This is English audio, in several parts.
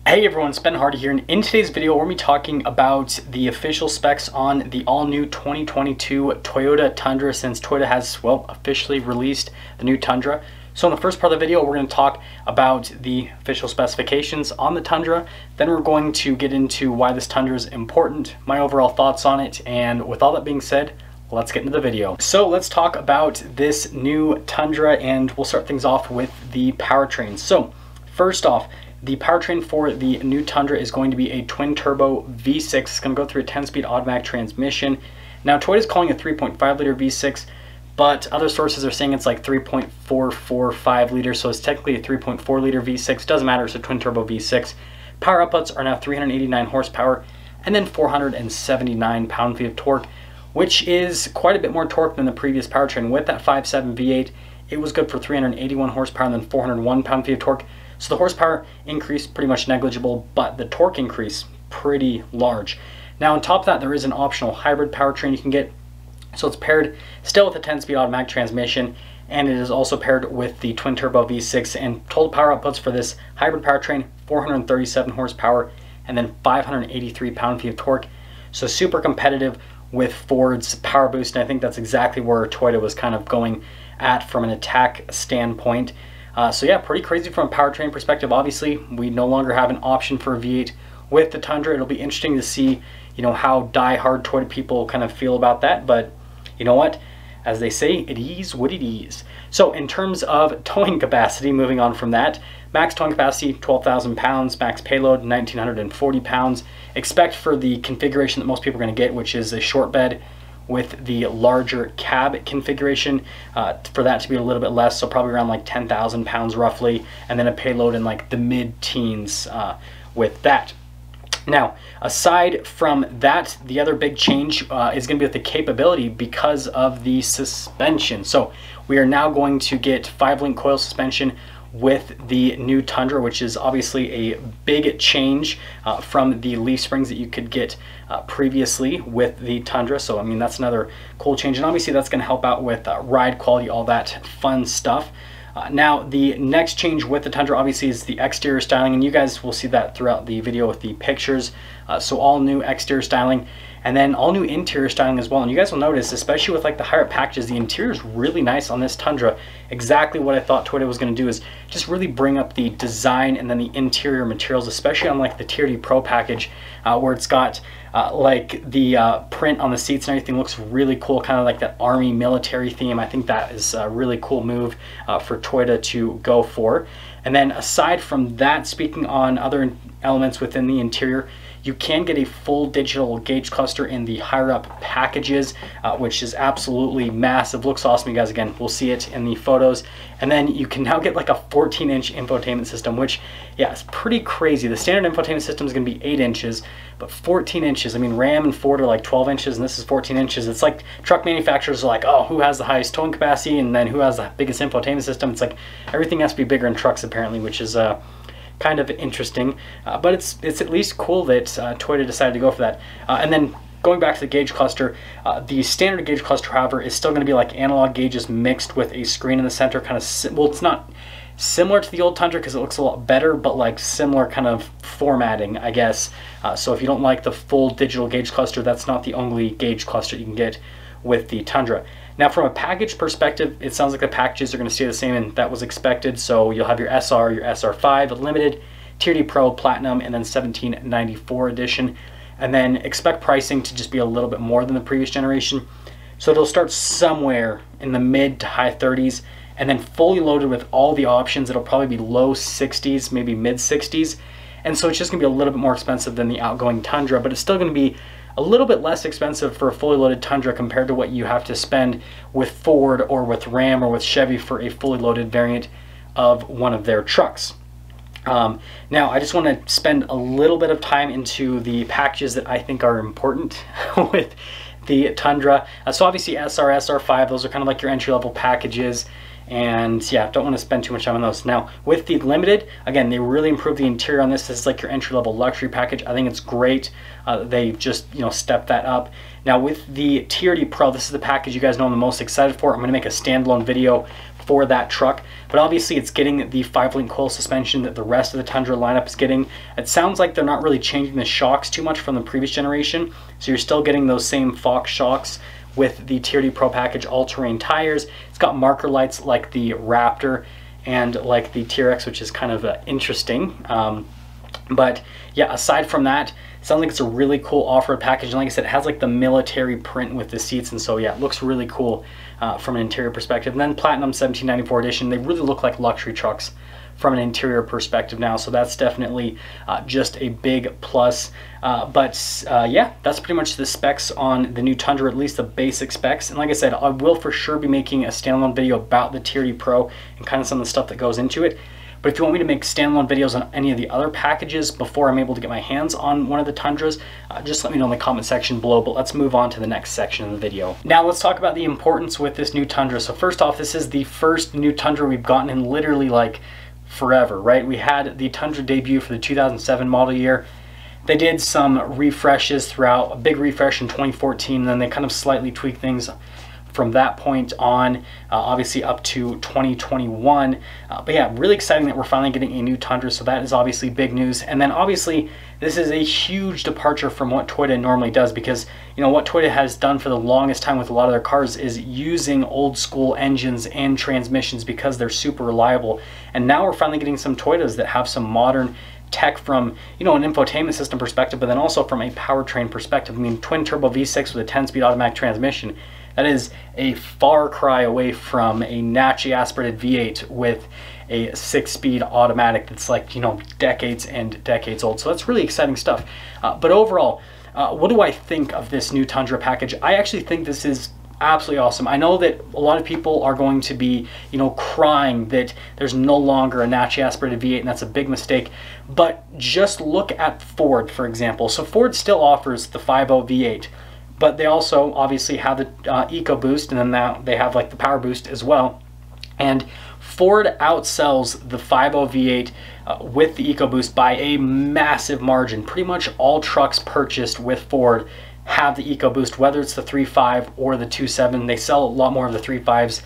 Hey everyone, it's Ben Hardy here, and in today's video we're going to be talking about the official specs on the all-new 2022 Toyota Tundra, since Toyota has, well, officially released the new Tundra. So in the first part of the video we're going to talk about the official specifications on the Tundra, then we're going to get into why this Tundra is important, my overall thoughts on it, and with all that being said, let's get into the video. So let's talk about this new Tundra, and we'll start things off with the powertrain. So first off, the powertrain for the new Tundra is going to be a twin-turbo V6. It's going to go through a 10-speed automatic transmission. Now, Toyota's calling it a 3.5-liter V6, but other sources are saying it's like 3.445 liters, so it's technically a 3.4-liter V6. Doesn't matter, it's a twin-turbo V6. Power outputs are now 389 horsepower and then 479 pound-feet of torque, which is quite a bit more torque than the previous powertrain. With that 5.7 V8, it was good for 381 horsepower and then 401 pound-feet of torque. So the horsepower increase pretty much negligible, but the torque increase pretty large. Now on top of that, there is an optional hybrid powertrain you can get. So it's paired still with a 10-speed automatic transmission, and it is also paired with the twin-turbo V6. And total power outputs for this hybrid powertrain, 437 horsepower and then 583 pound-feet of torque. So super competitive with Ford's Power Boost, and I think that's exactly where Toyota was kind of going at from an attack standpoint. So yeah, pretty crazy from a powertrain perspective. Obviously, we no longer have an option for a V8 with the Tundra. It'll be interesting to see, how die-hard Toyota people kind of feel about that. But you know what? As they say, it is what it is. So in terms of towing capacity, moving on from that, max towing capacity, 12,000 pounds, max payload, 1,940 pounds. Expect for the configuration that most people are going to get, which is a short bed with the larger cab configuration, for that to be a little bit less, so probably around like 10,000 pounds roughly, and then a payload in like the mid-teens with that. Now, aside from that, the other big change is going to be with the capability because of the suspension. So we are now going to get 5-link coil suspension with the new Tundra, which is obviously a big change from the leaf springs that you could get previously with the Tundra. So I mean, that's another cool change, and obviously that's going to help out with ride quality, all that fun stuff. Now the next change with the Tundra obviously is the exterior styling, and you guys will see that throughout the video with the pictures. So all new exterior styling, and then all new interior styling as well. And you guys will notice, especially with like the higher up packages, the interior is really nice on this Tundra. Exactly what I thought Toyota was going to do is just really bring up the design and then the interior materials, especially on like the TRD Pro package, where it's got like the print on the seats and everything looks really cool, kind of like that army military theme. I think that is a really cool move for Toyota to go for. And then aside from that, speaking on other elements within the interior, you can get a full digital gauge cluster in the higher up packages, which is absolutely massive. Looks awesome, you guys. Again, we'll see it in the photos. And then you can now get like a 14-inch infotainment system, which, yeah, it's pretty crazy. The standard infotainment system is going to be 8 inches, but 14 inches. I mean, Ram and Ford are like 12 inches, and this is 14 inches. It's like truck manufacturers are like, oh, who has the highest towing capacity, and then who has the biggest infotainment system. It's like everything has to be bigger in trucks, apparently, which is kind of interesting, but it's at least cool that Toyota decided to go for that. And then going back to the gauge cluster, the standard gauge cluster, however, is still going to be like analog gauges mixed with a screen in the center, kind of well, it's not similar to the old Tundra because it looks a lot better, but like similar kind of formatting, I guess. So if you don't like the full digital gauge cluster, that's not the only gauge cluster you can get with the Tundra. Now from a package perspective, it sounds like the packages are going to stay the same, and that was expected. So you'll have your SR, your SR5 Limited, TRD Pro, Platinum, and then 1794 edition. And then expect pricing to just be a little bit more than the previous generation. So it'll start somewhere in the mid to high 30s, and then fully loaded with all the options, it'll probably be low 60s, maybe mid 60s. And so it's just going to be a little bit more expensive than the outgoing Tundra, but it's still going to be a little bit less expensive for a fully loaded Tundra compared to what you have to spend with Ford or with Ram or with Chevy for a fully loaded variant of one of their trucks. Now, I just want to spend a little bit of time into the packages that I think are important with the Tundra. So obviously SR, SR5, those are kind of like your entry-level packages. And yeah, don't want to spend too much time on those. Now, with the Limited, again, they really improved the interior on this. This is like your entry-level luxury package. I think it's great. They just, stepped that up. Now, with the TRD Pro, this is the package you guys know I'm the most excited for. I'm going to make a standalone video for that truck. But obviously it's getting the 5-link coil suspension that the rest of the Tundra lineup is getting. It sounds like they're not really changing the shocks too much from the previous generation, so you're still getting those same Fox shocks with the TRD Pro package all-terrain tires. It's got marker lights like the Raptor and like the TRX, which is kind of interesting. But yeah, aside from that, it sounds like it's a really cool off-road package. And like I said, it has like the military print with the seats, and so yeah, it looks really cool from an interior perspective. And then Platinum 1794 edition, they really look like luxury trucks from an interior perspective now, so that's definitely just a big plus. Yeah, that's pretty much the specs on the new Tundra, at least the basic specs. And like I said, I will for sure be making a standalone video about the TRD Pro and kind of some of the stuff that goes into it. But if you want me to make standalone videos on any of the other packages before I'm able to get my hands on one of the Tundras, just let me know in the comment section below. But let's move on to the next section of the video. Now let's talk about the importance with this new Tundra. So first off, this is the first new Tundra we've gotten in literally like forever, right? We had the Tundra debut for the 2007 model year. They did some refreshes throughout, a big refresh in 2014, and then they kind of slightly tweaked things from that point on, obviously up to 2021. But yeah, really exciting that we're finally getting a new Tundra, so that is obviously big news. And then obviously this is a huge departure from what Toyota normally does, because you know what Toyota has done for the longest time with a lot of their cars is using old school engines and transmissions because they're super reliable. And now we're finally getting some Toyotas that have some modern tech from, you know, an infotainment system perspective, but then also from a powertrain perspective. I mean, twin turbo V6 with a 10-speed automatic transmission, that is a far cry away from a naturally aspirated V8 with a 6-speed automatic that's like, you know, decades and decades old. So that's really exciting stuff. But overall, what do I think of this new Tundra package? I actually think this is absolutely awesome. I know that a lot of people are going to be, you know, crying that there's no longer a naturally aspirated V8, and that's a big mistake. But just look at Ford, for example. So Ford still offers the 5.0 V8, but they also obviously have the EcoBoost, and then now they have like the Power Boost as well. And Ford outsells the 5.0 V8 with the EcoBoost by a massive margin. Pretty much all trucks purchased with Ford have the EcoBoost, whether it's the 3.5 or the 2.7. They sell a lot more of the 3.5s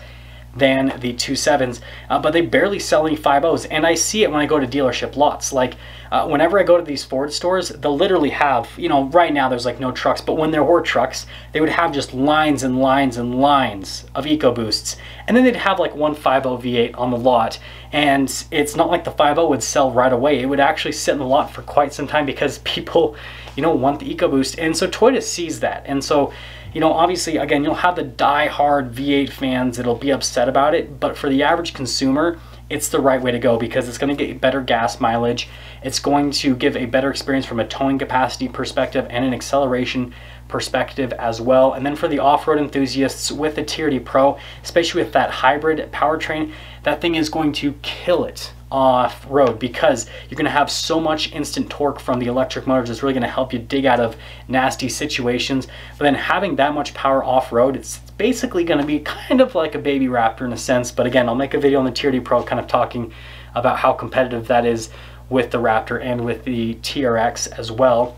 than the 2.7s, but they barely sell any 5.0s. And I see it when I go to dealership lots. Like whenever I go to these Ford stores, they'll literally have, you know, right now there's like no trucks, but when there were trucks, they would have just lines and lines and lines of EcoBoosts. And then they'd have like one 5.0 V8 on the lot. And it's not like the 5.0 would sell right away. It would actually sit in the lot for quite some time because people, you know, want the EcoBoost. And so Toyota sees that. And so, you know, obviously, again, you'll have the die-hard V8 fans that'll be upset about it, but for the average consumer, it's the right way to go because it's going to get better gas mileage. It's going to give a better experience from a towing capacity perspective and an acceleration perspective as well. And then for the off-road enthusiasts with the TRD Pro, especially with that hybrid powertrain, that thing is going to kill it off-road because you're going to have so much instant torque from the electric motors. It's really going to help you dig out of nasty situations. But then having that much power off-road, it's basically going to be kind of like a baby Raptor in a sense. But again, I'll make a video on the TRD Pro kind of talking about how competitive that is with the Raptor and with the TRX as well.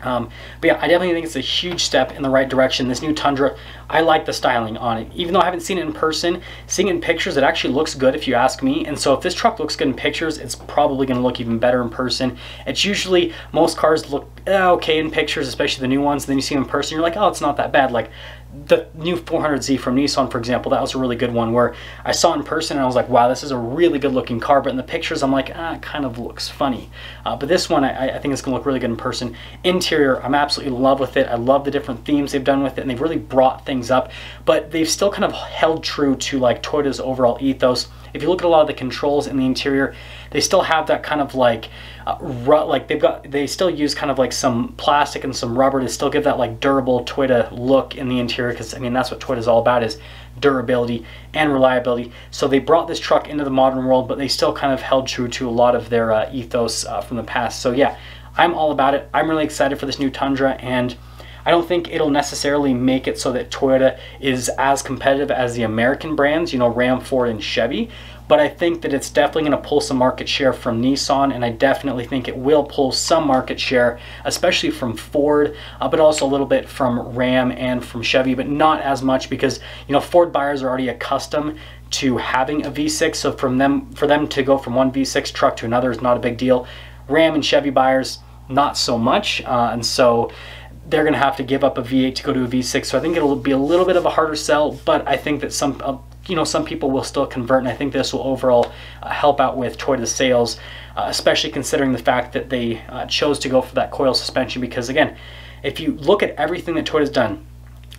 But yeah, I definitely think it's a huge step in the right direction. This new Tundra, I like the styling on it. Even though I haven't seen it in person, seeing it in pictures, it actually looks good if you ask me. And so if this truck looks good in pictures, it's probably going to look even better in person. It's usually, most cars look okay in pictures, especially the new ones. And then you see them in person, you're like, oh, it's not that bad. Like the new 400Z from Nissan, for example, that was a really good one where I saw it in person and I was like, wow, this is a really good looking car. But in the pictures, I'm like, it kind of looks funny. But this one, I think it's going to look really good in person. Interior, I'm absolutely in love with it. I love the different themes they've done with it, and they've really brought things up. But they've still kind of held true to like Toyota's overall ethos. If you look at a lot of the controls in the interior, they still have that kind of like they still use kind of like some plastic and some rubber to still give that like durable Toyota look in the interior, because I mean that's what Toyota's all about, is durability and reliability. So they brought this truck into the modern world, but they still kind of held true to a lot of their ethos from the past. So yeah, I'm all about it. I'm really excited for this new Tundra, and I don't think it'll necessarily make it so that Toyota is as competitive as the American brands, you know, Ram, Ford, and Chevy. But I think that it's definitely going to pull some market share from Nissan, and I definitely think it will pull some market share, especially from Ford, but also a little bit from Ram and from Chevy, but not as much because, you know, Ford buyers are already accustomed to having a V6. So for them to go from one V6 truck to another is not a big deal. Ram and Chevy buyers, not so much, and so they're going to have to give up a V8 to go to a V6. So I think it'll be a little bit of a harder sell, but I think that some people will still convert, and I think this will overall help out with Toyota's sales, especially considering the fact that they chose to go for that coil suspension. Because again, if you look at everything that Toyota's done,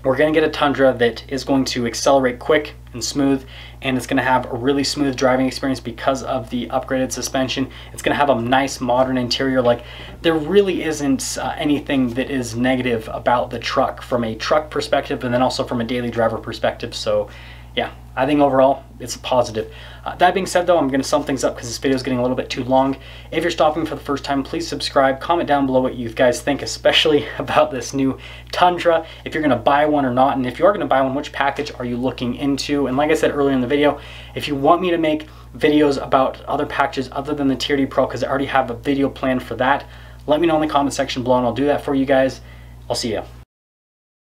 we're going to get a Tundra that is going to accelerate quick and smooth, and it's going to have a really smooth driving experience because of the upgraded suspension. It's going to have a nice modern interior. Like, there really isn't anything that is negative about the truck from a truck perspective, and then also from a daily driver perspective. So yeah, I think overall it's a positive. That being said though, I'm going to sum things up because this video is getting a little bit too long. If you're stopping for the first time, please subscribe, comment down below what you guys think, especially about this new Tundra, if you're going to buy one or not, and if you are going to buy one, which package are you looking into? And like I said earlier in the video, if you want me to make videos about other packages other than the TRD Pro, because I already have a video planned for that, let me know in the comment section below and I'll do that for you guys. I'll see you.